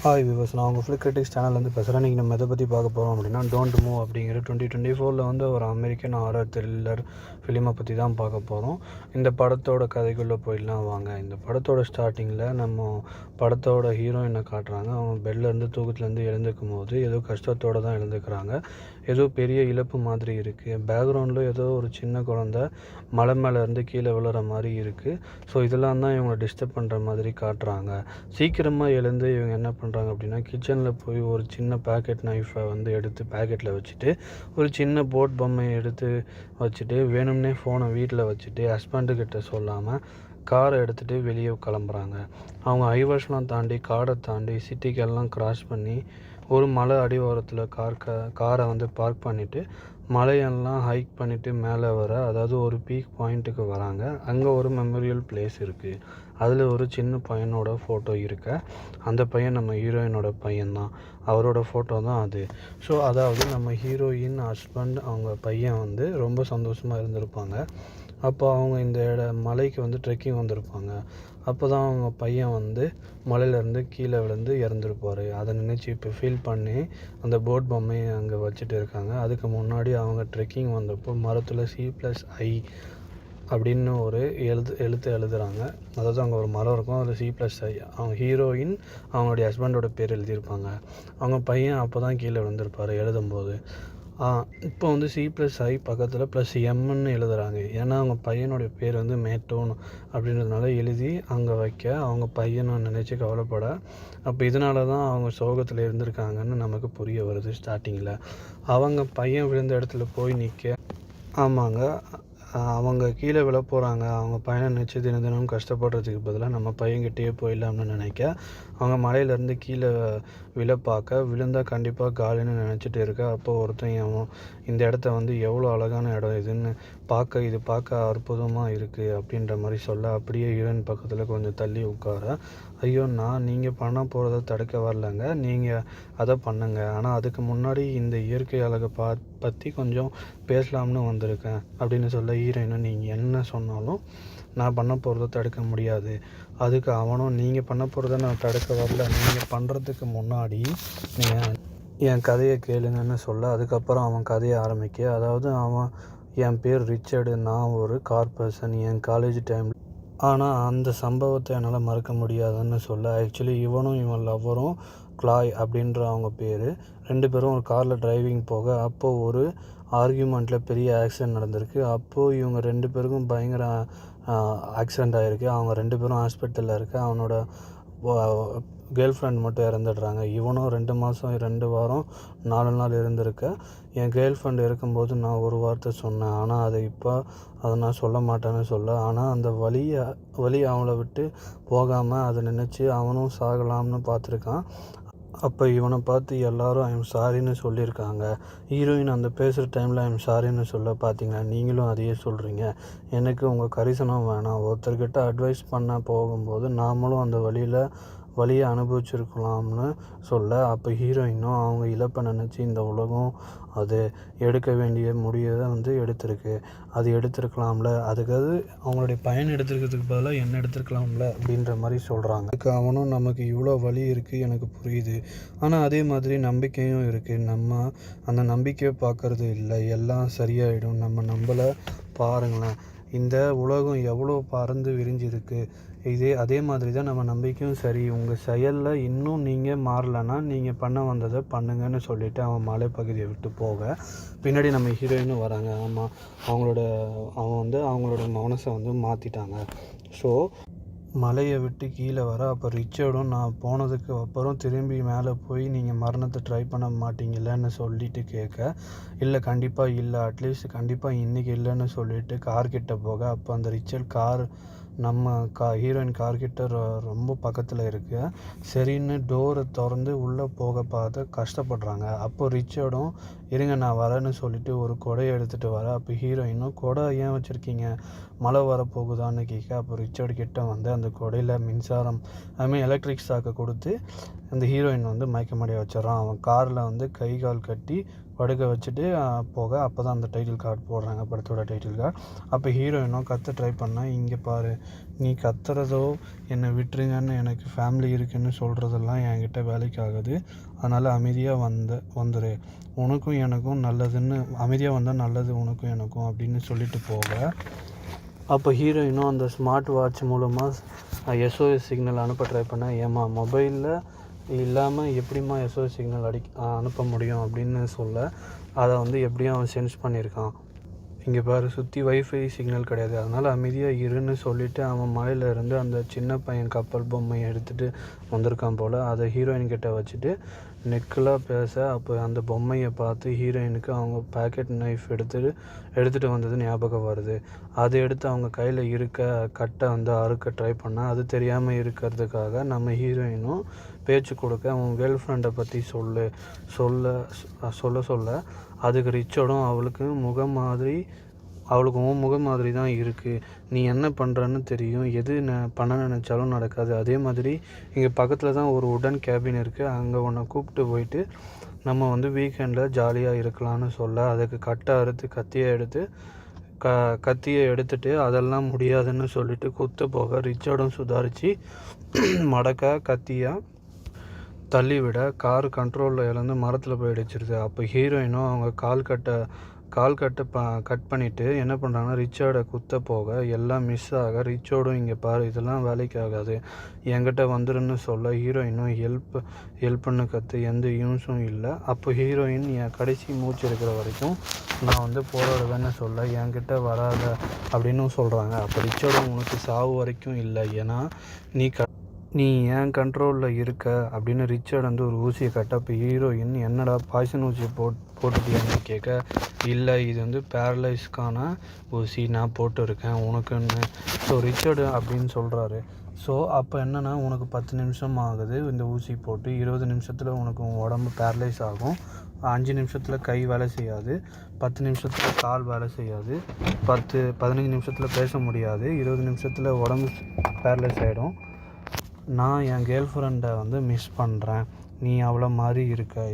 Hi viewers, நான் உங்கள் film critics சேனல்லேருந்து பேசுகிறேன். இன்றைக்கி நம்ம எதை பற்றி பார்க்க போகிறோம் அப்படின்னா, டோன்ட் மூவ் அப்படிங்கிற 2024 வந்து ஒரு அமெரிக்கன் ஹாரர் த்ரில்லர் ஃபிலிமை பற்றி தான் பார்க்க போகிறோம். இந்த படத்தோட கதைக்குள்ளே போயிடலாம் வாங்க. இந்த படத்தோட ஸ்டார்டிங்கில் நம்ம படத்தோட ஹீரோயினை காட்டுறாங்க. அவங்க பெட்லேருந்து தூக்கத்துலேருந்து எழுந்துக்கும் போது ஏதோ கஷ்டத்தோடு தான் எழுந்துக்கிறாங்க. ஏதோ பெரிய இழப்பு மாதிரி இருக்குது. பேக்ரவுண்டில் ஏதோ ஒரு சின்ன குழந்த மலை மேலேருந்து கீழே விழுற மாதிரி இருக்குது. ஸோ இதெல்லாம் தான் இவங்களை டிஸ்டர்ப் பண்ணுற மாதிரி காட்டுறாங்க. சீக்கிரமாக எழுந்து இவங்க என்ன பண்ணுறாங்க அப்படின்னா, கிச்சனில் போய் ஒரு சின்ன பேக்கெட் நைஃபை வந்து எடுத்து பேக்கெட்டில் வச்சுட்டு, ஒரு சின்ன போட் பொம்மையை எடுத்து வச்சுட்டு, வேணும்னே ஃபோனை வீட்டில் வச்சுட்டு, ஹஸ்பண்டுக்கிட்ட சொல்லாமல் காரை எடுத்துகிட்டு வெளியே கிளம்புறாங்க. அவங்க ஹைவேஸ்லாம் தாண்டி காடை தாண்டி சிட்டிக்கெல்லாம் கிராஸ் பண்ணி ஒரு மலை அடிவாரத்தில் காரை வந்து பார்க் பண்ணிவிட்டு மலையெல்லாம் ஹைக் பண்ணிவிட்டு மேலே வர, அதாவது ஒரு பீக் பாயிண்ட்டுக்கு வராங்க. அங்கே ஒரு மெமோரியல் பிளேஸ் இருக்குது. அதில் ஒரு சின்ன பையனோட ஃபோட்டோ இருக்க. அந்த பையன் நம்ம ஹீரோயினோட பையன்தான். அவரோட ஃபோட்டோ தான் அது. ஸோ அதாவது நம்ம ஹீரோயின் ஹஸ்பண்ட் அவங்க பையன் வந்து ரொம்ப சந்தோஷமாக இருந்திருப்பாங்க. அப்போ அவங்க இந்த மலைக்கு வந்து ட்ரெக்கிங் வந்திருப்பாங்க. அப்போ தான் அவங்க பையன் வந்து மலையிலேருந்து கீழே விழுந்து இறந்துருப்பார். அதை நினச்சி இப்போ ஃபீல் பண்ணி அந்த போட் பொம்மையை அங்கே வச்சுட்டு இருக்காங்க. அதுக்கு முன்னாடி அவங்க ட்ரெக்கிங் வந்தப்போ மரத்தில் C+I அப்படின்னு ஒரு எழுத்து எழுதுகிறாங்க. அதாவது அங்கே ஒரு மரம் இருக்கும், அதில் C+I. அவங்க ஹீரோயின் அவங்களுடைய ஹஸ்பண்டோட பேர் எழுதியிருப்பாங்க. அவங்க பையன் அப்போ தான் கீழே விழுந்திருப்பார் எழுதும்போது. இப்போ வந்து C+I பக்கத்தில் +Mன்னு எழுதுகிறாங்க. ஏன்னா அவங்க பையனுடைய பேர் வந்து மேட்டோன் அப்படின்றதுனால எழுதி அங்கே வைக்க அவங்க பையனை நினச்சி கவலைப்பட, அப்போ இதனால தான் அவங்க சோகத்தில் இருந்திருக்காங்கன்னு நமக்கு புரிய வருது ஸ்டார்டிங்கில். அவங்க பையன் விழுந்த இடத்துல போய் நிற்க, ஆமாங்க, அவங்க கீழே விழ போகிறாங்க. அவங்க பையனை நினச்சி தினம் கஷ்டப்படுறதுக்கு பதிலாக நம்ம பையன்கிட்டயே போயிடலாம்னு நினைக்க, அவங்க மலையிலேருந்து கீழே விழ பார்க்க, விழுந்தால் கண்டிப்பாக காலின்னு நினச்சிட்டு இருக்க. அப்போ ஒருத்தன் இந்த இடத்த வந்து எவ்வளோ அழகான இடம் இதுன்னு இது பார்க்க அற்புதமாக இருக்குது அப்படின்ற மாதிரி சொல்ல, அப்படியே ஹீரோயின் பக்கத்தில் கொஞ்சம் தள்ளி உட்கார, ஐயோ நீங்கள் பண்ண போகிறத தடுக்க வரலங்க, நீங்கள் அதை பண்ணுங்க, ஆனால் அதுக்கு முன்னாடி இந்த இயற்கை அழகை பற்றி கொஞ்சம் பேசலாம்னு வந்திருக்கேன் அப்படின்னு சொல்ல, ஹீரோயினும் நீங்கள் என்ன சொன்னாலும் நான் பண்ண போகிறத தடுக்க முடியாது. அதுக்கு அவனும் நீங்கள் பண்ண போகிறத நான் தடுக்க வரல, நீங்கள் பண்ணுறதுக்கு முன்னாடி நீங்கள் என் கதையை கேளுங்கன்னு சொல்ல, அதுக்கப்புறம் அவன் கதையை ஆரம்பிக்க, அதாவது என் பேர் ரிச்சர்டு, நான் ஒரு கார் பர்சன், என் காலேஜ் டைமில், ஆனால் அந்த சம்பவத்தை என்னால் மறக்க முடியாதுன்னு சொல்ல, ஆக்சுவலி இவன் லவ்வரும் கிளாய் அப்படின்ற அவங்க பேர், 2 பேரும் ஒரு காரில் டிரைவிங் போக, அப்போது ஒரு ஆர்கியூமெண்ட்டில் பெரிய ஆக்சிடெண்ட் நடந்திருக்கு. அப்போது இவங்க 2 பேருக்கும் பயங்கர ஆக்சிடெண்ட் ஆகிருக்கு. அவங்க 2 பேரும் ஹாஸ்பிட்டலில் இருக்க. அவனோட கேர்ள் ஃப்ரெண்ட் மட்டும் இறந்துடுறாங்க. இவனும் 2 மாதம் 2 வாரம் 4 நாள் இருந்திருக்க. என் கேர்ள் ஃப்ரெண்ட் இருக்கும்போது நான் ஒரு வார்த்தை சொன்னேன், ஆனால் அதை நான் சொல்ல மாட்டேன்னு சொல்ல, ஆனால் அந்த வலி அவங்கள விட்டு போகாமல் அதை நினச்சி அவனும் சாகலாம்னு பார்த்துருக்கான். அப்போ இவனை பார்த்து எல்லாரும் ஐம் சாரின்னு சொல்லியிருக்காங்க. ஹீரோயின் அந்த பேசுகிற டைமில் ஐம் சாரின்னு சொல்ல, பார்த்தீங்களா, நீங்களும் அதையே சொல்கிறீங்க. எனக்கு உங்கள் கரிசனம் வேணாம். ஒருத்தர்கிட்ட அட்வைஸ் பண்ண போகும்போது நாமளும் அந்த வழியை அனுபவிச்சிருக்கலாம்னு சொல்ல, அப்போ ஹீரோயினும் அவங்க இழப்பை நினச்சி இந்த உலகம் அது எடுக்க வேண்டிய முடிவை வந்து எடுத்திருக்கு, அது எடுத்துருக்கலாம்ல, அதுக்காவது அவங்களுடைய பயன் எடுத்துருக்கிறதுக்கு பதிலாக என்ன எடுத்துருக்கலாம்ல அப்படின்ற மாதிரி சொல்கிறாங்க. அதுக்கு அவனும் நமக்கு இவ்வளோ வலி இருக்குது எனக்கு புரியுது, ஆனால் அதே மாதிரி நம்பிக்கையும் இருக்குது, நம்ம அந்த நம்பிக்கையை பார்க்குறது இல்லை, எல்லாம் சரியாயிடும், நம்ம நம்மளை பாருங்களேன், இந்த உலகம் எவ்வளோ பறந்து விரிஞ்சிருக்கு, அதே மாதிரி தான் நம்ம நம்பிக்கையும் சரி, உங்கள் செயலில் இன்னும் நீங்கள் மாறலைன்னா நீங்கள் பண்ண வந்ததை பண்ணுங்கன்னு சொல்லிவிட்டு அவன் மலைப்பகுதியை விட்டு போக, பின்னாடி நம்ம ஹீரோயினும் வராங்க. ஆமாம், அவங்களோட மனசை வந்து மாற்றிட்டாங்க. ஸோ மலையை விட்டு கீழே வர, அப்போ ரிச்சர்டும் நான் போனதுக்கு அப்புறம் திரும்பி மேலே போய் நீங்கள் மரணத்தை ட்ரை பண்ண மாட்டீங்கல்லன்னு சொல்லிட்டு கேட்க, இல்லை கண்டிப்பாக இல்லை, அட்லீஸ்ட் கண்டிப்பாக இன்றைக்கி இல்லைன்னு சொல்லிவிட்டு கார்கிட்ட போக, அப்போ அந்த ரிச்சர்ட் நம்ம ஹீரோயின் கார்கிட்ட ரொம்ப பக்கத்தில் இருக்கு. சரின்னு டோரை திறந்து உள்ளே போக பார்த்து கஷ்டப்படுறாங்க. அப்போ ரிச்சர்டும் இருங்க நான் வரேன்னு சொல்லிட்டு ஒரு கொடையை எடுத்துகிட்டு வர, அப்போ ஹீரோயினும் கொடை ஏன் வச்சுருக்கீங்க, மழை வரப்போகுதான்னு கேட்க, அப்போ ரிச்சர்டு கிட்ட வந்து அந்த கொடையில் மின்சாரம் எலக்ட்ரிக் ஷாக்கை கொடுத்து அந்த ஹீரோயின் வந்து மயக்கமடைய வச்சிடறான். அவன் காரில் வந்து கை கால் கட்டி படுக்க வச்சுட்டு போக அப்போ தான் அந்த டைட்டில் கார்டு போடுறாங்க, படத்தோட டைட்டில் கார்டு. அப்போ ஹீரோயினும் கத்த ட்ரை பண்ணால், இங்கே பாரு, நீ கத்துறதோ என்னை விட்டுருங்கன்னு எனக்கு ஃபேமிலி இருக்குன்னு சொல்கிறதெல்லாம் என்கிட்ட வேலைக்கு ஆகுது. அதனால் அமைதியாக வந்துரு, உனக்கும் எனக்கும் நல்லதுன்னு, அமைதியாக வந்தால் நல்லது உனக்கும் எனக்கும் அப்படின்னு சொல்லிட்டு போக, அப்போ ஹீரோயினும் அந்த ஸ்மார்ட் வாட்ச் மூலமாக எஸ்ஓஎஸ் சிக்னல் அனுப்ப ட்ரை பண்ணேன். ஏம்மா மொபைலில் இல்லாமல் எப்படிம்மா எஸ்ஓஎஸ் சிக்னல் அனுப்ப முடியும் அப்படின்னு சொல்ல, அதை வந்து எப்படியும் அவன் சென்ஸ் பண்ணியிருக்கான். இங்கே பாரு, சுற்றி வைஃபை சிக்னல் கிடையாது, அதனால் அமைதியாக இருன்னு சொல்லிவிட்டு அவன் மலையிலேருந்து அந்த சின்ன பையன் கப்பல் பொம்மையை எடுத்துகிட்டு வந்திருக்கான் போல். அதை ஹீரோயின் கிட்ட வச்சுட்டு நெக்கலாக பேச, அப்போ அந்த பொம்மையை பார்த்து ஹீரோயினுக்கு அவங்க பேக்கெட் நைஃப் எடுத்துகிட்டு வந்தது ஞாபகம் வருது. அதை எடுத்து அவங்க கையில் இருக்க கட்டை வந்து அறுக்க ட்ரை பண்ணால், அது தெரியாமல் இருக்கிறதுக்காக நம்ம ஹீரோயினும் பேச்சு கொடுக்க, அவன் கேர்ள் ஃப்ரெண்டை பற்றி சொல்ல அதுக்கு ரிச்சர்டும் அவளுக்கும் முகம் மாதிரி தான் இருக்குது, நீ என்ன பண்ணுறன்னு தெரியும், எது பண்ண நினச்சாலும் நடக்காது. அதே மாதிரி இங்கே பக்கத்தில் தான் ஒரு உடன் கேபின் இருக்குது, அங்கே உன்னை கூப்பிட்டு போயிட்டு நம்ம வந்து வீக்கெண்டில் ஜாலியாக இருக்கலாம்னு சொல்ல, அதுக்கு கட்டை அறுத்து கத்தியை எடுத்துட்டு அதெல்லாம் முடியாதுன்னு சொல்லிட்டு குத்த போக, ரிச்சர்டும் சுதாரித்து மடக்க கத்தியாக தள்ளிவிட கார் கண்ட்ரோலில் இழந்து மரத்தில் போய் இடிச்சிருது. அப்போ ஹீரோயினும் அவங்க கட் பண்ணிவிட்டு என்ன பண்ணுறாங்கன்னா, ரிச்சர்டை குத்த போக எல்லாம் மிஸ் ஆக, ரிச்சர்டும் இங்கே பாரு, இதெல்லாம் வேலைக்கு ஆகாது, என்கிட்ட வந்துருன்னு சொல்ல, ஹீரோயினும் ஹெல்ப்னு கற்று எந்த யூஸும் இல்லை. அப்போ ஹீரோயின் என் கடைசி மூச்சு இருக்கிற வரைக்கும் நான் வந்து போராடுவேன்னு சொல்ல, என்கிட்ட வராத அப்படின்னு சொல்கிறாங்க. அப்போ ரிச்சர்டும் உனக்கு சாவு வரைக்கும் இல்லை, ஏன்னா நீ ஏன் கண்ட்ரோலில் இருக்க அப்படின்னு ரிச்சர்ட் வந்து ஒரு ஊசியை கட்ட, அப்போ ஹீரோயின் என்னடா பாய்சன் ஊசியை போட்டுட்டியான்னு கேட்க, இல்லை இது வந்து பேரலைஸ்க்கான ஊசி, நான் போட்டுருக்கேன் உனக்குன்னு. ஸோ ரிச்சர்டு அப்படின்னு சொல்கிறாரு. ஸோ அப்போ என்னென்னா, உனக்கு 10 நிமிஷம் ஆகுது இந்த ஊசி போட்டு, 20 நிமிஷத்தில் உனக்கு உடம்பு பேரலைஸ் ஆகும், 5 நிமிஷத்தில் கை வேலை செய்யாது, 10 நிமிஷத்தில் கால் வேலை செய்யாது, 15 நிமிஷத்தில் பேச முடியாது, 20 நிமிஷத்தில் உடம்பு பேரலைஸ் ஆகிடும். நான் என் கேர்ள் ஃப்ரெண்டை வந்து மிஸ் பண்ணுறேன், நீ அவ்வளோ மாதிரி இருக்க,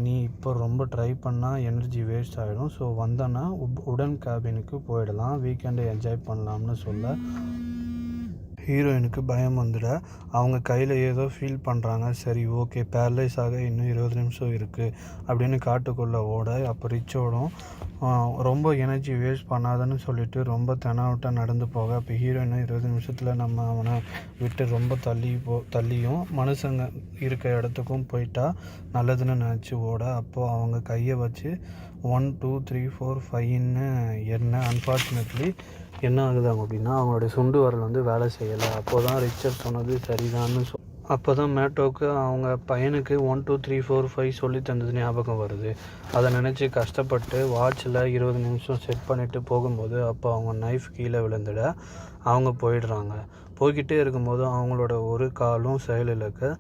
நீ இப்போ ரொம்ப ட்ரை பண்ணால் எனர்ஜி வேஸ்ட் ஆகிடும், ஸோ வந்தோன்னா உடன் கேபினுக்கு போயிடலாம், வீக்கெண்டை என்ஜாய் பண்ணலாம்னு சொல்ல, ஹீரோயினுக்கு பயம் வந்துட, அவங்க கையில் ஏதோ ஃபீல் பண்ணுறாங்க. சரி ஓகே, பேரலைஸ் ஆக இன்னும் 20 நிமிஷம் இருக்குது அப்படின்னு காட்டுக்குள்ளே ஓட, அப்போ ரிச்சோடும் ரொம்ப எனர்ஜி வேஸ்ட் பண்ணாதன்னு சொல்லிவிட்டு ரொம்ப தெனாவட்டாக நடந்து போக, அப்போ ஹீரோயினும் 20 நிமிஷத்தில் நம்ம அவனை விட்டு ரொம்ப தள்ளியும் மனுஷங்க இருக்க இடத்துக்கும் போயிட்டா நல்லதுன்னு நினச்சி ஓட, அப்போது அவங்க கையை வச்சு 1 2 3 4 5ன்னு என்ன அன்ஃபார்ச்சுனேட்லி என்ன ஆகுதாங்க அப்படின்னா, அவங்களுடைய சுண்டு வரல் வந்து வேலை செய்யலை. அப்போ தான் ரிச்சர்ட் சொன்னது சரிதான்னு அப்போ தான் மேட்டோவுக்கு அவங்க பையனுக்கு 1 2 3 4 5 சொல்லி தந்தது ஞாபகம் வருது. அதை நினச்சி கஷ்டப்பட்டு வாட்சில் 20 நிமிஷம் செட் பண்ணிவிட்டு போகும்போது, அப்போ அவங்க நைஃப் கீழே விழுந்துட அவங்க போயிடுறாங்க. போய்கிட்டே இருக்கும்போது அவங்களோட ஒரு காலும் செயலிழக்க,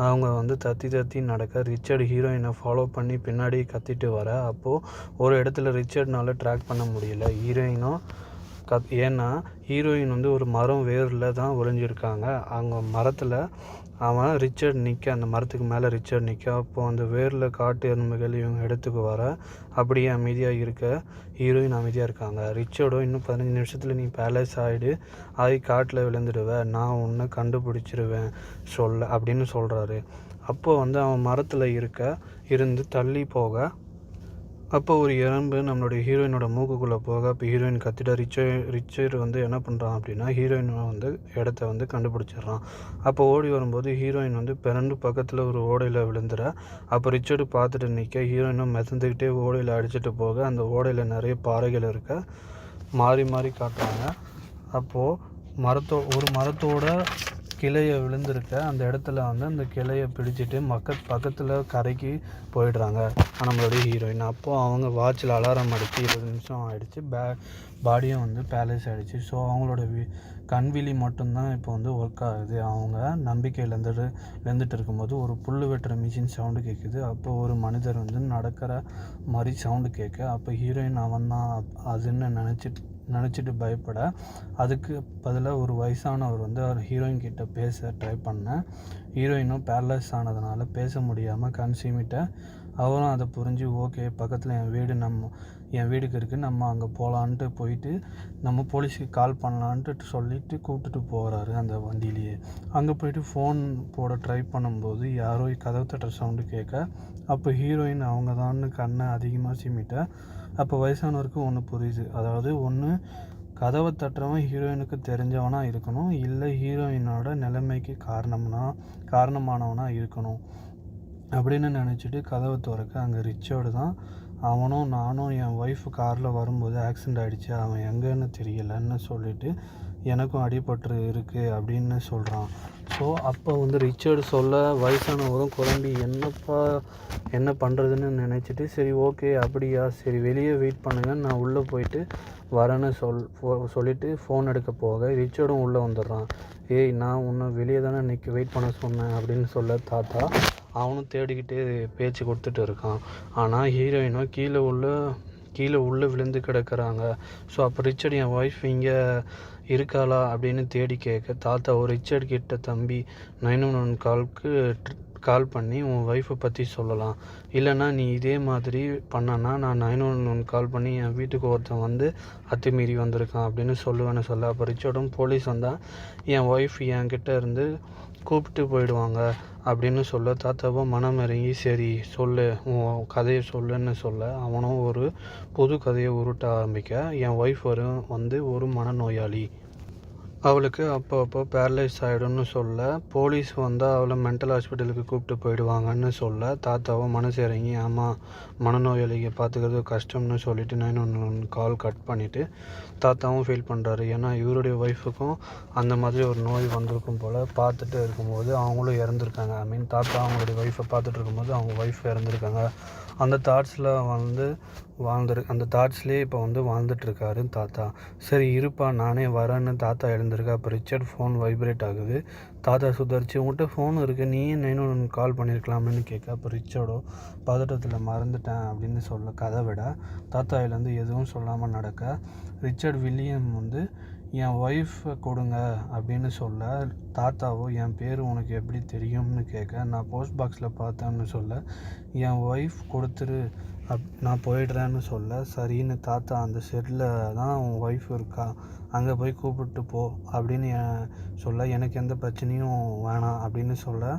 அவங்க வந்து தத்தி நடக்க, ரிச்சர்ட் ஹீரோயினை ஃபாலோ பண்ணி பின்னாடி கத்திட்டு வர, அப்போது ஒரு இடத்துல ரிச்சர்ட்னால ட்ராக் பண்ண முடியல ஹீரோயினும். ஏன்னா ஹீரோயின் வந்து ஒரு மரம் வேரில் தான் ஒளிஞ்சிருக்காங்க. அவங்க மரத்தில் அவன் ரிச்சர்ட் நிற்க, அந்த மரத்துக்கு மேலே ரிச்சர்ட் நிற்க, அப்போது அந்த வேரில் காட்டு எறும்புகள் இவங்க இடத்துக்கு வர, அப்படியே அமைதியாக இருக்க ஹீரோயின் அமைதியாக இருக்காங்க. ரிச்சர்டும் இன்னும் 15 நிமிஷத்தில் நீ பேலஸ் ஆகி காட்டில் விழுந்துடுவ, நான் உன்னை கண்டுபிடிச்சிருவேன் அப்படின்னு சொல்கிறாரு. அப்போது வந்து அவன் மரத்தில் இருந்து தள்ளி போக, அப்போ ஒரு எறும்பு நம்மளுடைய ஹீரோயினோட மூக்குக்குள்ளே போக, அப்போ ஹீரோயின் கத்திட்ட ரிச்சர்ட் வந்து என்ன பண்ணுறான் அப்படின்னா, ஹீரோயினை வந்து இடத்த வந்து கண்டுபிடிச்சிட்றான். அப்போ ஓடி வரும்போது ஹீரோயின் வந்து பிறண்டு பக்கத்தில் ஒரு ஓடையில் விழுந்துட, அப்போ ரிச்சர்டு பார்த்துட்டு நிற்க, ஹீரோயினும் மிதந்துக்கிட்டே ஓடையில் அடிச்சுட்டு போக, அந்த ஓடையில் நிறைய பாறைகள் இருக்க மாறி காட்டுறாங்க. அப்போது ஒரு மரத்தோட கிளையை விழுந்திருக்க அந்த இடத்துல வந்து அந்த கிளையை பிடிச்சிட்டு பக்கத்தில் கரைக்கு போயிடுறாங்க நம்மளுடைய ஹீரோயின். அப்போது அவங்க வாட்சில் அலாரம் அடித்து 20 நிமிஷம் ஆகிடுச்சு, பாடியும் வந்து பேலஸ் ஆகிடுச்சு. ஸோ அவங்களோட கண்விழி மட்டும்தான் இப்போ வந்து ஒர்க் ஆகுது. அவங்க நம்பிக்கையில் இருந்துட்டு இருக்கும்போது ஒரு புல் வெட்டுற மிஷின் சவுண்டு கேட்குது. அப்போது ஒரு மனிதர் வந்து நடக்கிற மாதிரி சவுண்டு கேட்க, அப்போ ஹீரோயின் அவன் தான் அதுன்னு நினச்சிட்டு பயப்பட, அதுக்கு பதிலாக ஒரு வயசானவர் வந்து அவர் ஹீரோயின் கிட்ட பேச ட்ரை பண்ண, ஹீரோயினும் பேரலைஸ் ஆனதுனால பேச முடியாமல் கன்சியூமிட்ட அவரும் அதை புரிஞ்சு ஓகே பக்கத்தில் என் வீடுக்கு இருக்குது, நம்ம அங்கே போகலான்ட்டு போயிட்டு நம்ம போலீஸுக்கு கால் பண்ணலான்ட்டு சொல்லிவிட்டு கூப்பிட்டுட்டு போகிறாரு அந்த வண்டியிலேயே. அங்கே போயிட்டு ஃபோன் போட ட்ரை பண்ணும்போது யாரோ கதவு தட்டுற சவுண்டு கேட்க அப்போ ஹீரோயின் அவங்க தான் கண்ணை அதிகமாக சிமிட்ட அப்போ வயசானவருக்கு ஒன்று புரியுது. அதாவது ஒன்று கதவை தட்டுறவன் ஹீரோயினுக்கு தெரிஞ்சவனாக இருக்கணும், இல்லை ஹீரோயினோட நிலைமைக்கு காரணமானவனாக இருக்கணும் அப்படின்னு நினச்சிட்டு கதவை திறக்க அங்கே ரிச்சர்டு தான். அவனும் நானும் என் ஒய்ஃப் காரில் வரும்போது ஆக்சிடெண்ட் ஆகிடுச்சு, அவன் எங்கேன்னு தெரியலன்னு சொல்லிவிட்டு எனக்கும் அடிபட்டு இருக்குது அப்படின்னு சொல்கிறான். ஸோ அப்போ ரிச்சர்டு சொல்ல வயசானவரும் குழம்பி என்ன பண்ணுறதுன்னு நினச்சிட்டு சரி ஓகே அப்படியா சரி வெளியே வெயிட் பண்ணுங்க நான் உள்ளே போயிட்டு வரேன்னு சொல்லிவிட்டு ஃபோன் எடுக்க போக ரிச்சர்டும் உள்ளே வந்துடுறான். ஏய் நான் உன்னை வெளியே தானே வெயிட் பண்ண சொன்னேன் அப்படின்னு சொல்ல தாத்தா அவனும் தேடிக்கிட்டே பேச்சு கொடுத்துட்டு இருக்கான். ஆனால் ஹீரோயினும் கீழே உள்ளே விழுந்து கிடக்கிறாங்க. ஸோ அப்போ ரிச்சர்ட் என் ஒய்ஃப் இங்கே இருக்காளா அப்படின்னு தேடி கேட்க தாத்தா ரிச்சர்ட் கிட்ட தம்பி 911 கால் பண்ணி உன் ஒய்ஃபை பற்றி சொல்லலாம், இல்லைன்னா நீ இதே மாதிரி பண்ணனா நான் 911 கால் பண்ணி என் வீட்டுக்கு ஒருத்தன் அத்துமீறி வந்திருக்கான் அப்படின்னு சொல்லுவேன்னு சொல்ல அப்போ ரிச்சர்டும் போலீஸ் வந்தால் என் ஒய்ஃப் என்கிட்ட இருந்து கூப்பிட்டு போயிடுவாங்க அப்படின்னு சொல்ல தாத்தாவும் மனம் இறங்கி சரி சொல்லு உன் கதையை சொல்லுன்னு சொல்ல அவனும் ஒரு புது கதையை உருட்ட ஆரம்பிக்க என் ஒய்ஃப் ஒரு மனநோயாளி, அவளுக்கு அப்பப்போ பேரலைஸ் ஆகிடும்னு சொல்ல போலீஸ் வந்தால் அவளை மென்டல் ஹாஸ்பிட்டலுக்கு கூப்பிட்டு போயிடுவாங்கன்னு சொல்ல தாத்தாவும் மனசு இறங்கி ஆமாம் மனநோயாளியை பார்த்துக்கிறது கஷ்டம்னு சொல்லிட்டு 911 கால் கட் பண்ணிவிட்டு தாத்தாவும் ஃபீல் பண்ணுறாரு. ஏன்னா இவருடைய ஒய்ஃபுக்கும் அந்த மாதிரி ஒரு நோய் வந்திருக்கும் போல் பார்த்துட்டு இருக்கும்போது அவங்களும் இறந்துருக்காங்க. தாத்தா அவங்களுடைய ஒய்ஃபை பார்த்துட்டு இருக்கும்போது அவங்க ஒய்ஃப் இறந்துருக்காங்க. அந்த தாட்ஸில் அந்த தாட்ஸ்லேயே இப்போ வாழ்ந்துட்டுருக்காரு தாத்தா. சரி இருப்பா நானே வரேன்னு தாத்தா எழுந்திருக்கா. அப்போ ரிச்சர்ட் ஃபோன் வைப்ரேட் ஆகுது. தாத்தா சுதாரிச்சு உங்கள்கிட்ட ஃபோன் இருக்குது நீ 911 கால் பண்ணியிருக்கலாம்னு கேட்க அப்போ ரிச்சர்டோ பதட்டத்தில் மறந்துட்டேன் அப்படின்னு சொல்ல கதை விட தாத்தாயிலேருந்து எதுவும் சொல்லாமல் நடக்க ரிச்சர்ட் வில்லியம் என் ஒய்ஃபை கொடுங்க அப்படின்னு சொல்ல தாத்தாவோ என் பேர் உனக்கு எப்படி தெரியும்னு கேட்க நான் போஸ்ட் பாக்ஸில் பார்த்தேன்னு சொல்ல என் ஒய்ஃப் கொடுத்துரு நான் போயிடுறேன்னு சொல்ல சரின்னு தாத்தா அந்த செட்டில் தான் உன் ஒய்ஃப் இருக்கா அங்கே போய் கூப்பிட்டு போ அப்படின்னு சொல்ல எனக்கு எந்த பிரச்சனையும் வேணாம் அப்படின்னு சொல்ல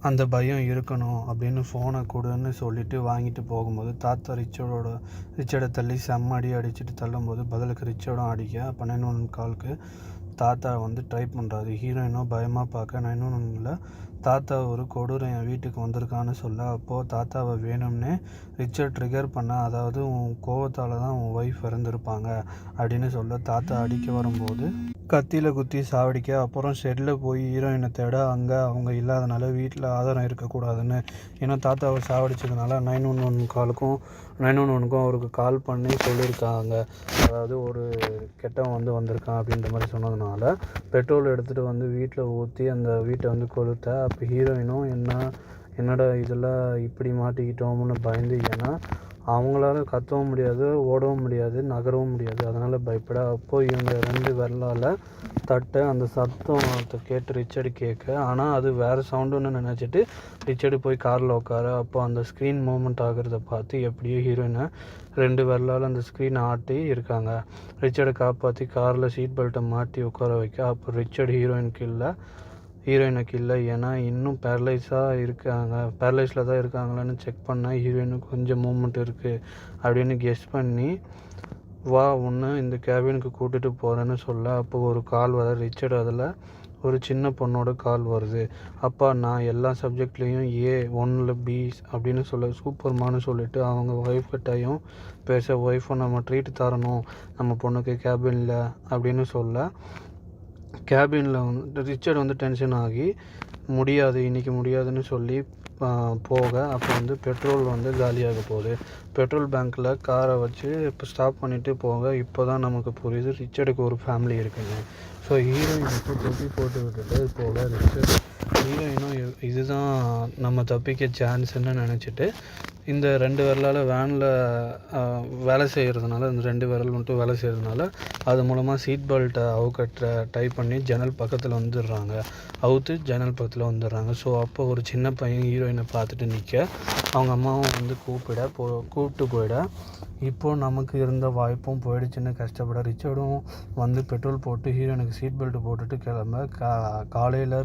அந்த பயம் இருக்கணும் அப்படின்னு ஃபோனை கொடுன்னு சொல்லிவிட்டு வாங்கிட்டு போகும்போது தாத்தா ரிச்சர்டை தள்ளி செம்ம அடிச்சுட்டு தள்ளும்போது பதிலுக்கு ரிச்சர்டும் அடிக்க அப்போ 911 காலுக்கு தாத்தா ட்ரை பண்ணுறாரு. ஹீரோயினோ பயமாக பார்க்க 911 தாத்தா ஒரு கொடூரம் என் வீட்டுக்கு வந்திருக்கான்னு சொல்ல அப்போது தாத்தாவை வேணும்னே ரிச்சர்ட் ட்ரிகர் பண்ண அதாவது உன் கோவத்தால் தான் உன் ஒய்ஃப் இறந்துருப்பாங்க அப்படின்னு சொல்ல தாத்தா அடிக்க வரும்போது கத்தியில் குத்தி சாவடிக்க அப்புறம் ஷெட்டில் போய் ஹீரோயினை தேட அங்கே அவங்க இல்லாதனால வீட்டில் ஆதாரம் இருக்கக்கூடாதுன்னு ஏன்னா தாத்தாவை சாவடிச்சதுனால 911க்கும் அவருக்கு கால் பண்ணி சொல்லியிருக்காங்க. அதாவது ஒரு கெட்டவன் வந்திருக்கான் அப்படின்ற மாதிரி சொன்னதுனால பெட்ரோல் எடுத்துகிட்டு வீட்டில் ஊற்றி அந்த வீட்டை கொளுத்த அப்போ ஹீரோயினும் என்னடா இதெல்லாம் இப்படி மாட்டிக்கிட்டோம்னு பயந்து ஏன்னா அவங்களால கத்தவும் முடியாது ஓடவும் முடியாது நகரவும் முடியாது அதனால் பயப்பட அப்போது இவங்க 2 விரலால் தட்ட அந்த சத்தத்தை கேட்டு ரிச்சர்டு கேட்க ஆனால் அது வேறு சவுண்டுன்னு நினச்சிட்டு ரிச்சர்டு போய் காரில் உட்கார அப்போ அந்த ஸ்க்ரீன் மூமெண்ட் ஆகிறத பார்த்து எப்படியோ ஹீரோயினை 2 விரலால் அந்த ஸ்க்ரீனை ஆட்டி இருக்காங்க. ரிச்சர்டை காப்பாற்றி காரில் சீட் பெல்ட்டை மாட்டி உட்கார வைக்க அப்போ ரிச்சர்டு ஹீரோயினுக்கு இல்லை ஏன்னா இன்னும் பேரலைஸில் தான் இருக்காங்களான்னு செக் பண்ணால் ஹீரோயினுக்கு கொஞ்சம் மூமெண்ட் இருக்குது அப்படின்னு கெஸ் பண்ணி வா ஒன்று இந்த கேபினுக்கு கூட்டிகிட்டு போகிறேன்னு சொல்ல அப்போ ஒரு கால் வர ரிச்சர்டு அதில் ஒரு சின்ன பொண்ணோட கால் வருது. அப்பா நான் எல்லா சப்ஜெக்ட்லேயும் A1 B அப்படின்னு சொல்ல சூப்பர்மான்னு சொல்லிவிட்டு அவங்க ஒய்ஃப்கிட்டையும் பேச ஒய்ஃபை நம்ம ட்ரீட் தரணும் நம்ம பொண்ணுக்கு கேபினில் அப்படின்னு சொல்ல கேபினில் ரிச்சர்டு டென்ஷன் ஆகி முடியாது இன்றைக்கி முடியாதுன்னு சொல்லி போக அப்போ பெட்ரோல் காலியாக போகுது. பெட்ரோல் பேங்க்கில் காரை வச்சு இப்போ ஸ்டாப் பண்ணிவிட்டு போக இப்போ தான் நமக்கு புரியுது ரிச்சர்டுக்கு ஒரு ஃபேமிலி இருக்குங்க. ஸோ ஹீரோயினுக்கு தொப்பி போட்டு விட்டுட்டு போக ரிச்சர்ட் ஹீரோயினும் இதுதான் நம்ம தப்பிக்க சான்ஸ்ன்னு நினச்சிட்டு இந்த 2 விரலால் வேனில் வேலை செய்கிறதுனால இந்த 2 விரல் மட்டும் வேலை செய்கிறதுனால அது மூலமாக சீட் பெல்ட்டை டைப் பண்ணி ஜன்னல் பக்கத்தில் அவுத்து ஜன்னல் பக்கத்தில் வந்துடுறாங்க. ஸோ அப்போ ஒரு சின்ன பையன் ஹீரோயினை பார்த்துட்டு நிற்க அவங்க அம்மாவும் வந்து கூப்பிட்டு போயிட இப்போது நமக்கு இருந்த வாய்ப்பும் போயிடுச்சுன்னு கஷ்டப்பட ரிச்சர்டும் வந்து பெட்ரோல் போட்டு ஹீரோயினுக்கு சீட் பெல்ட் போட்டுட்டு கிளம்ப காலையில்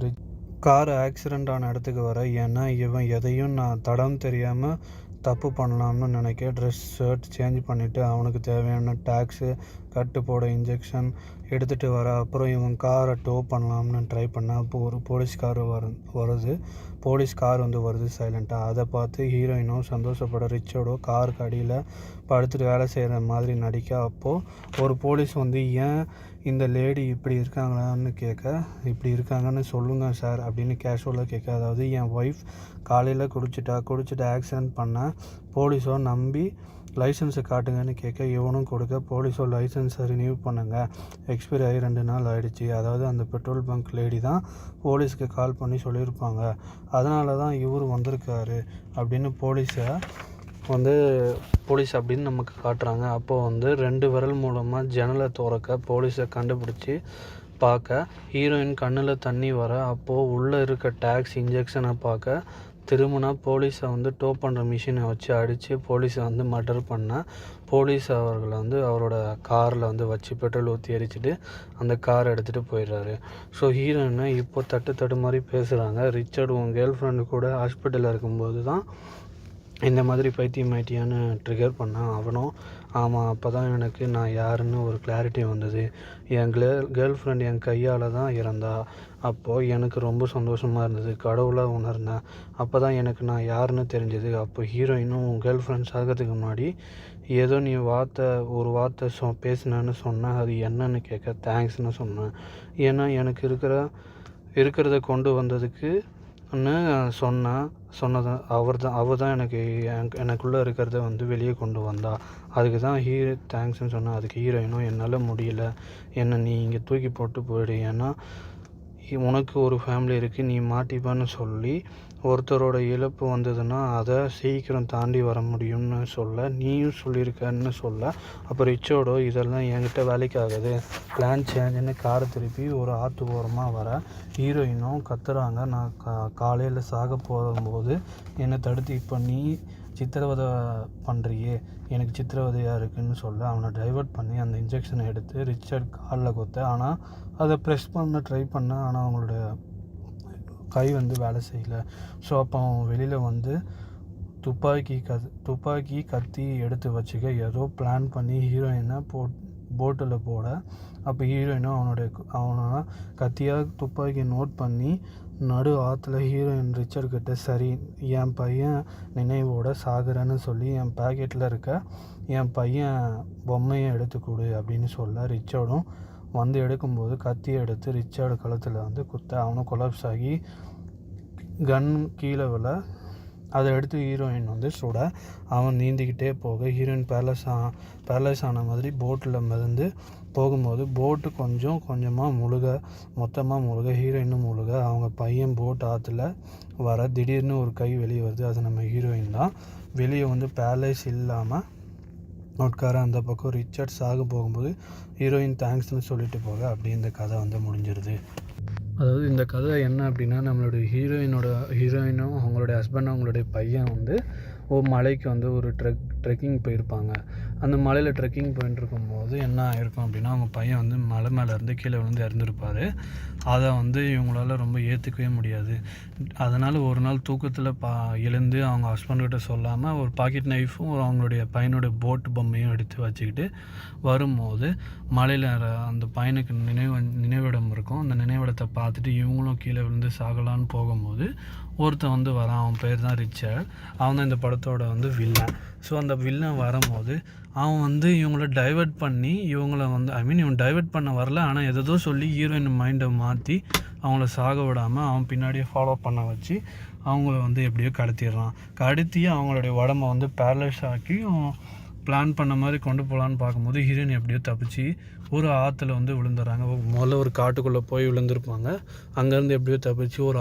கார் ஆக்சிடெண்ட் ஆன இடத்துக்கு வர. ஏன்னா இவன் எதையும் நான் தடம் தெரியாமல் தப்பு பண்ணலாம்னு நினைக்க ட்ரெஸ் ஷர்ட் சேஞ்ச் பண்ணிவிட்டு அவனுக்கு தேவையான டேக்ஸு கட்டு போட இன்ஜெக்ஷன் எடுத்துகிட்டு வர. அப்புறம் இவன் காரை டோ பண்ணலாம்னு ட்ரை பண்ண. அப்போ ஒரு போலீஸ் கார் வருது சைலண்ட்டாக. அதை பார்த்து ஹீரோயினும் சந்தோஷப்பட ரிச்சர்டோ காருக்கு அடியில் படுத்துட்டு வேலை செய்கிற மாதிரி நடிக்க. அப்போது ஒரு போலீஸ் வந்து ஏன் இந்த லேடி இப்படி இருக்காங்களான்னு கேட்க, இப்படி இருக்காங்கன்னு சொல்லுங்கள் சார் அப்படின்னு கேஷுவலாக கேட்க. அதாவது என் ஒய்ஃப் காலையில் குடிச்சிட்டு ஆக்சிடெண்ட் பண்ண போலீஸோ நம்பி லைசன்ஸை காட்டுங்கன்னு கேட்க இவனும் கொடுக்க. போலீஸோ லைசன்ஸை ரினியூ பண்ணுங்க, எக்ஸ்பைரி ஆகி 2 நாள் ஆகிடுச்சி. அதாவது அந்த பெட்ரோல் பங்க் லேடி தான் போலீஸ்க்கு கால் பண்ணி சொல்லியிருப்பாங்க, அதனால தான் இவர் வந்திருக்காரு அப்படின்னு போலீஸ் அப்படின்னு நமக்கு காட்டுறாங்க. அப்போது வந்து 2 விரல் மூலமாக ஜன்னலை திறக்க போலீஸை கண்டுபிடிச்சி பார்க்க ஹீரோயின் கண்ணில் தண்ணி வர. அப்போது உள்ளே இருக்க டேக்ஸ் இன்ஜெக்ஷனை பார்க்க திரும்பினா போலீஸை வந்து டோ பண்ணுற மிஷினை வச்சு அடித்து போலீஸை வந்து மர்டர் பண்ண. போலீஸ் அவர்களை வந்து அவரோட காரில் வந்து வச்சு பெட்ரோல் ஊற்றி எரிச்சிட்டு அந்த காரை எடுத்துகிட்டு போயிடுறாரு. ஸோ ஹீரோயினை இப்போ தட்டு மாதிரி பேசுகிறாங்க. ரிச்சர்ட் உன் கேர்ள் ஃப்ரெண்டு கூட ஹாஸ்பிட்டலில் இருக்கும்போது தான் இந்த மாதிரி பைத்தியமாயிட்டியான்னு ட்ரிகர் பண்ணான் அவனும். ஆமாம், அப்போ தான் எனக்கு நான் யாருன்னு ஒரு கிளாரிட்டி வந்தது. என் கேர்ள் ஃப்ரெண்ட் என் கையால் தான் இறந்தா. அப்போது எனக்கு ரொம்ப சந்தோஷமாக இருந்தது, கடவுளாக உணர்ந்தேன். அப்போ தான் எனக்கு நான் யாருன்னு தெரிஞ்சது. அப்போ ஹீரோயினும் உன் கேர்ள் ஃப்ரெண்ட் சாகிறதுக்கு முன்னாடி ஏதோ நீ ஒரு வார்த்தை பேசினேன்னு சொன்னேன், அது என்னன்னு கேட்க தேங்க்ஸ்ன்னு சொன்னேன். ஏன்னா எனக்கு இருக்கிறத கொண்டு வந்ததுக்கு சொன்னது அவள் தான் எனக்குள்ளே இருக்கிறத வந்து வெளியே கொண்டு வந்தா. அதுக்கு தான் தேங்க்ஸ்ன்னு சொன்னேன். அதுக்கு ஹீரோயினும் என்னால் முடியல, என்னை நீ இங்கே தூக்கி போட்டு போயிடு, ஏன்னா உனக்கு ஒரு ஃபேமிலி இருக்குது, நீ மாட்டிப்பான்னு சொல்லி ஒருத்தரோட இழப்பு வந்ததுன்னா அதை சீக்கிரம் தாண்டி வர முடியும்னு சொல்ல நீயும் சொல்லியிருக்கன்னு சொல்ல. அப்போ ரிச்சர்டோ இதெல்லாம் என்கிட்ட வேலைக்கு ஆகுது, பிளான் சேஞ்சுன்னு காரை திருப்பி ஒரு ஆற்று ஓரமாக வர. ஹீரோயினும் கத்துறாங்க, நான் காலையில் சாக போகும்போது என்னை தடுத்து இப்போ நீ சித்திரவதை பண்ணுறியே, எனக்கு சித்திரவதையாக இருக்குதுன்னு சொல்ல அவனை டைவர்ட் பண்ணி அந்த இன்ஜெக்ஷனை எடுத்து ரிச்சர்ட் காலில் கொத்த. ஆனால் அதை ப்ரெஸ் பண்ண ட்ரை பண்ண, ஆனால் அவங்களோட கை வந்து வேலை செய்யலை. ஸோ அப்போ அவன் வெளியில் வந்து துப்பாக்கி கத்தி எடுத்து வச்சுக்க ஏதோ பிளான் பண்ணி ஹீரோயினை போட்டில் போட. அப்போ ஹீரோயினும் அவனோட கத்தியாக துப்பாக்கி நோட் பண்ணி நடு ஆற்றுல ஹீரோயின் ரிச்சர்ட் கிட்ட, சரி என் பையன் நினைவோட சாகுறேன்னு சொல்லி என் பேக்கெட்டில் இருக்க என் பையன் பொம்மையை எடுத்து கொடு அப்படின்னு சொல்ல. ரிச்சர்டும் வந்து எடுக்கும்போது கத்தியை எடுத்து ரிச்சர்டு கழுத்தில் வந்து குத்த. அவனும் கொலாப்ஸ் ஆகி கன் கீழே விழ. அதை எடுத்து ஹீரோயின் வந்து சுட அவன் நீந்திக்கிட்டே போக ஹீரோயின் பேரலைஸ் ஆன மாதிரி போட்டில் மிதந்து போகும்போது போட்டு மொத்தமாக முழுக ஹீரோயினும் முழுக. அவங்க பையன் போட் ஆற்றுல வர திடீர்னு ஒரு கை வெளியே வருது, அது நம்ம ஹீரோயின் தான். வெளியே வந்து பேரலைஸ் இல்லாமல் உட்கார. அந்த பக்கம் ரிச்சர்ட் சாக போகும்போது ஹீரோயின் தேங்க்ஸ்னு சொல்லிட்டு போக. அப்படி இந்த கதை வந்து முடிஞ்சிருது. அதாவது இந்த கதை என்ன அப்படின்னா, நம்மளுடைய ஹீரோயினும் அவங்களுடைய ஹஸ்பண்ட் அவங்களுடைய பையன் வந்து மலைக்கு வந்து ஒரு ட்ரெக்கிங் போயிருப்பாங்க. அந்த மலையில் ட்ரெக்கிங் போயிட்டு இருக்கும்போது என்ன ஆகிருக்கும் அப்படின்னா, அவங்க பையன் வந்து மலை மேலேருந்து கீழே விழுந்து இறந்துருப்பார். அதை வந்து இவங்களால ரொம்ப ஏற்றுக்கவே முடியாது. அதனால் ஒரு நாள் தூக்கத்தில் எழுந்து அவங்க ஹஸ்பண்ட்கிட்ட சொல்லாமல் ஒரு பாக்கெட் நைஃபும் அவங்களுடைய பையனோட போட்டு பொம்மையும் எடுத்து வச்சுக்கிட்டு வரும்போது மலையில் அந்த பையனுக்கு நினைவிடம் இருக்கும். அந்த நினைவிடத்தை பார்த்துட்டு இவங்களும் கீழே விழுந்து சாகலான்னு போகும்போது ஒருத்தன் வந்து வரான். அவன் பேர் தான் ரிச்சர்ட். அவன் தான் இந்த படத்தோட வந்து வில்லன். ஸோ அந்த வில்லன் வரும்போது அவன் வந்து இவங்கள டைவர்ட் பண்ணி இவன் டைவர்ட் பண்ண வரல, ஆனால் எதோ சொல்லி ஹீரோயின் மைண்டை மாற்றி அவங்கள சாக விடாமல் அவன் பின்னாடியே ஃபாலோ பண்ண வச்சு அவங்கள வந்து எப்படியோ கடத்திடுறான். கடத்தி அவங்களுடைய உடம்பை வந்து பேரலைஸ் ஆக்கி பிளான் பண்ண மாதிரி கொண்டு போகலான்னு பார்க்கும்போது ஹீரோயின் எப்படியோ தப்பிச்சு ஒரு ஆற்றுல வந்து விழுந்துடுறாங்க. முதல்ல ஒரு காட்டுக்குள்ளே போய் விழுந்திருப்பாங்க. அங்கேருந்து எப்படியோ தப்பிச்சு ஒரு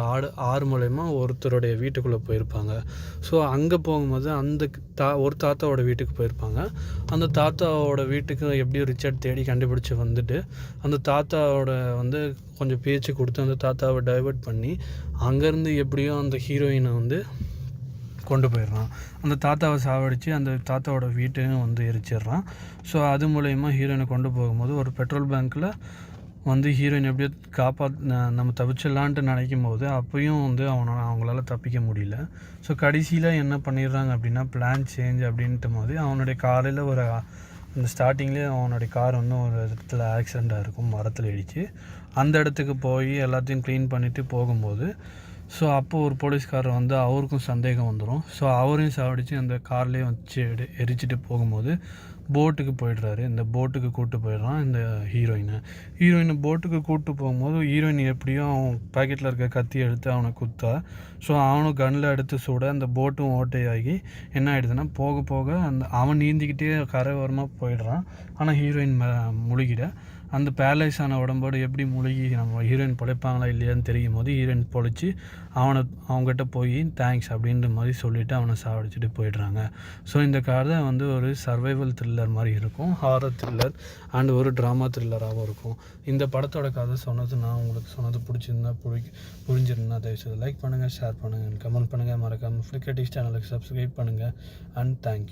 ஆறு மூலயமா ஒருத்தருடைய வீட்டுக்குள்ளே போயிருப்பாங்க. ஸோ அங்கே போகும்போது அந்த ஒரு தாத்தாவோட வீட்டுக்கு போயிருப்பாங்க. அந்த தாத்தாவோட வீட்டுக்கு எப்படியோ ரிச்சர்ட் தேடி கண்டுபிடிச்சி வந்துட்டு அந்த தாத்தாவோட வந்து கொஞ்சம் பேச்சு கொடுத்து அந்த தாத்தாவை டைவர்ட் பண்ணி அங்கேருந்து எப்படியோ அந்த ஹீரோயினை வந்து கொண்டு போயிடுறான். அந்த தாத்தாவை சாவடித்து அந்த தாத்தாவோட வீட்டையும் வந்து எரிச்சிடுறான். ஸோ அது மூலயமா ஹீரோயினை கொண்டு போகும்போது ஒரு பெட்ரோல் பேங்க்கில் வந்து ஹீரோயின் எப்படியோ நம்ம தப்பிச்சிடலான்ட்டு நினைக்கும் போது அப்பயும் வந்து அவங்களால தப்பிக்க முடியல. ஸோ கடைசியில் என்ன பண்ணிடுறாங்க அப்படின்னா பிளான் சேஞ்ச் அப்படின்ட்டு போது அவனுடைய காலையில் ஒரு அந்த ஸ்டார்டிங்லேயே அவனுடைய கார் வந்து ஒரு இடத்துல ஆக்சிடெண்ட்டாக இருக்கும், மரத்தில் இடித்து. அந்த இடத்துக்கு போய் எல்லாத்தையும் க்ளீன் பண்ணிவிட்டு போகும்போது ஸோ அப்போது ஒரு போலீஸ்காரர் வந்து அவருக்கும் சந்தேகம் வந்துடும். ஸோ அவரையும் சாவடித்து அந்த கார்லேயே வச்சு எரிச்சிட்டு போகும்போது போட்டுக்கு போயிடுறாரு. இந்த போட்டுக்கு கூப்பிட்டு போயிடுறான் இந்த ஹீரோயினை போட்டுக்கு கூப்பிட்டு போகும்போது ஹீரோயின் எப்படியும் அவன் பாக்கெட்டில் இருக்க கத்தி எடுத்து அவனை குத்தா. ஸோ அவனும் கன்னில் எடுத்து சுட அந்த போட்டும் ஓட்டையாகி என்ன ஆகிடுதுன்னா போக போக அவன் நீந்திக்கிட்டே கரை ஓரமாக போயிடுறான். ஆனால் ஹீரோயின் முழுகிட அந்த பேரலைஸான உடம்போடு எப்படி முழுகி நம்ம ஹீரோயின் பிழைப்பாங்களா இல்லையான்னு தெரியும் போது ஹீரோயின் பொழைச்சி அவங்ககிட்ட போய் தேங்க்ஸ் அப்படின்ற மாதிரி சொல்லிவிட்டு அவனை சாவடிச்சுட்டு போயிடுறாங்க. ஸோ இந்த கதை வந்து ஒரு சர்வைவல் த்ரில்லர் மாதிரி இருக்கும், ஹாரர் த்ரில்லர் அண்ட் ஒரு ட்ராமா த்ரில்லராகவும் இருக்கும். இந்த படத்தோட கதை நான் உங்களுக்கு சொன்னது புரிஞ்சிருந்தா தயவுசெய்து லைக் பண்ணுங்கள், ஷேர் பண்ணுங்கள், கமெண்ட் பண்ணுங்கள். மறக்காமல் ஃப்ளிக்கர் டிஷ் சேனலுக்கு சப்ஸ்கிரைப் பண்ணுங்கள் அண்ட் தேங்க்யூ.